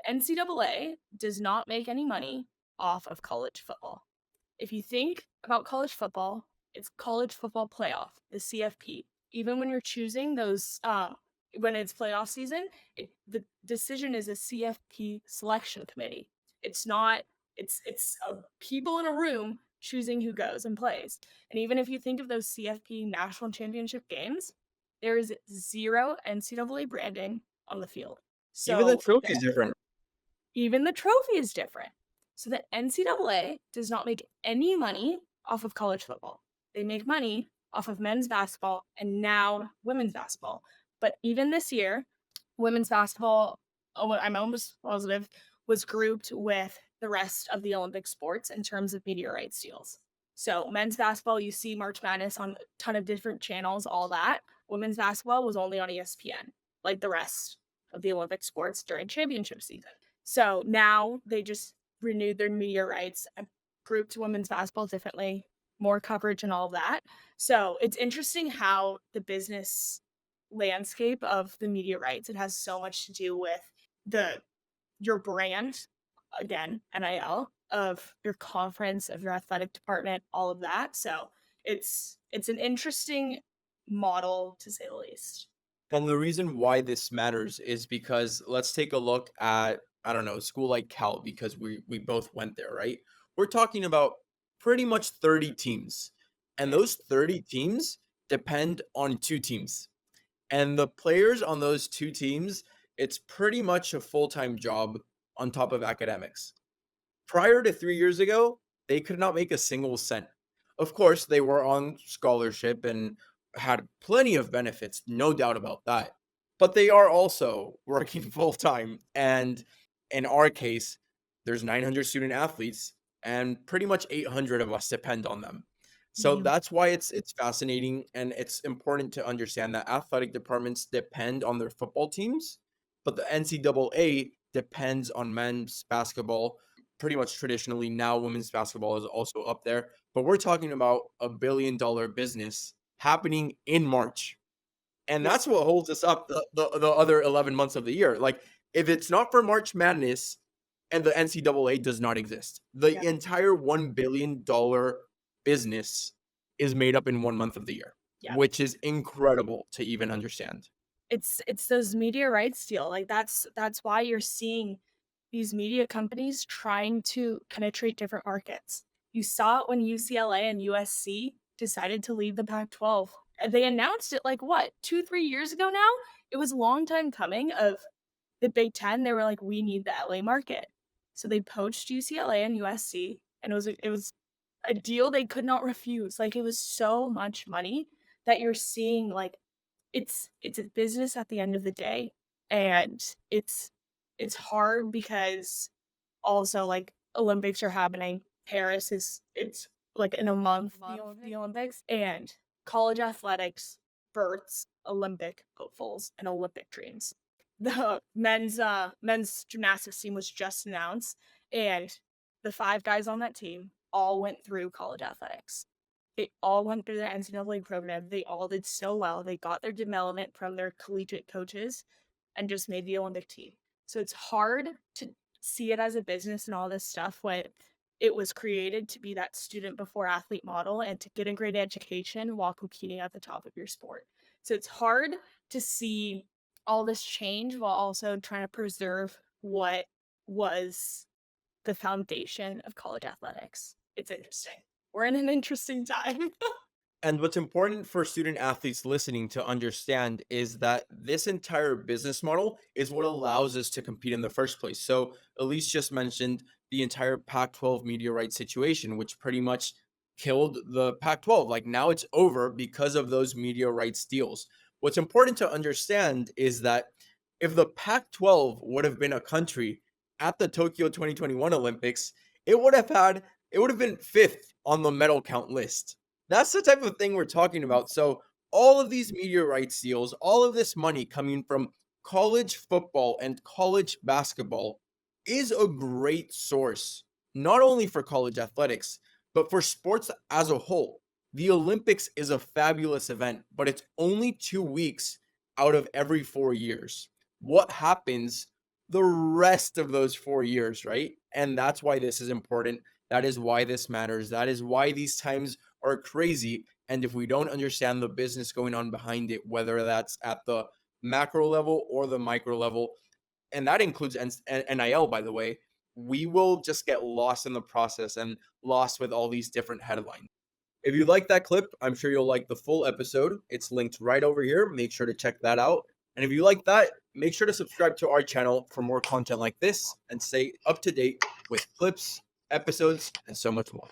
NCAA does not make any money off of college football. If you think about college football, it's college football playoff, the CFP. Even when you're choosing those, when it's playoff season, the decision is a CFP selection committee. It's not. It's people in a room choosing who goes and plays. And even if you think of those CFP national championship games, there is zero NCAA branding on the field. Even the So trophy is different. even the trophy is different. So the NCAA does not make any money off of college football. They make money off of men's basketball and now women's basketball. But even this year, women's basketball, I'm almost positive, was grouped with the rest of the Olympic sports in terms of media rights deals. So men's basketball, you see March Madness on a ton of different channels, all that. Women's basketball was only on ESPN, like the rest of the Olympic sports during championship season. So now they just renewed their media rights and grouped women's basketball differently, more coverage and all of that. So it's interesting how the business landscape of the media rights, it has so much to do with the your brand, again, NIL, of your conference, of your athletic department, all of that. So it's an interesting model to say the least. And the reason why this matters is because let's take a look at, I don't know, a school like Cal, because we both went there, right? We're talking about pretty much 30 teams. And those 30 teams depend on two teams. And the players on those two teams, it's pretty much a full-time job on top of academics. Prior to 3 years ago, they could not make a single cent. Of course, they were on scholarship and had plenty of benefits, no doubt about that. But they are also working full time. And in our case, there's 900 student athletes, and pretty much 800 of us depend on them. So Mhm. that's why it's fascinating, and it's important to understand that athletic departments depend on their football teams, but the NCAA depends on men's basketball pretty much traditionally. Now women's basketball is also up there, but we're talking about $1 billion business happening in March. And Yeah. that's what holds us up the other 11 months of the year. Like, if it's not for March Madness and the NCAA does not exist, the Yeah. entire $1 billion business is made up in 1 month of the year, Yeah. which is incredible to even understand. It's those media rights deal. Like that's why you're seeing these media companies trying to penetrate different markets. You saw it when UCLA and USC decided to leave the Pac-12. And they announced it like what, 2, 3 years ago now? It was a long time coming of the Big 10. They were like, we need the LA market. So they poached UCLA and USC, and it was a deal they could not refuse. Like it was so much money that you're seeing like it's a business at the end of the day, and it's hard because also, like, Olympics are happening. Paris is it's, like, in a month, the Olympics, and college athletics births Olympic hopefuls and Olympic dreams. The men's gymnastics team was just announced, and the 5 guys on that team all went through college athletics. They all went through the NCAA program. They all did so well. They got their development from their collegiate coaches and just made the Olympic team. So it's hard to see it as a business and all this stuff when it was created to be that student before athlete model and to get a great education while competing at the top of your sport. So it's hard to see all this change while also trying to preserve what was the foundation of college athletics. It's interesting. We're in an interesting time. And what's important for student athletes listening to understand is that this entire business model is what allows us to compete in the first place. So, Elise just mentioned the entire Pac 12 media rights situation, which pretty much killed the Pac 12. Like, now it's over because of those media rights deals. What's important to understand is that if the Pac 12 would have been a country at the Tokyo 2021 Olympics, it would have been fifth on the medal count list. That's the type of thing we're talking about. So all of these media rights deals, all of this money coming from college football and college basketball is a great source, not only for college athletics, but for sports as a whole. The Olympics is a fabulous event, but it's only 2 weeks out of every 4 years. What happens the rest of those 4 years, right? And that's why this is important. That is why this matters. That is why these times are crazy. And if we don't understand the business going on behind it, whether that's at the macro level or the micro level, and that includes NIL, by the way, we will just get lost in the process and lost with all these different headlines. If you like that clip, I'm sure you'll like the full episode. It's linked right over here. Make sure to check that out. And if you like that, make sure to subscribe to our channel for more content like this and stay up to date with clips, episodes, and so much more.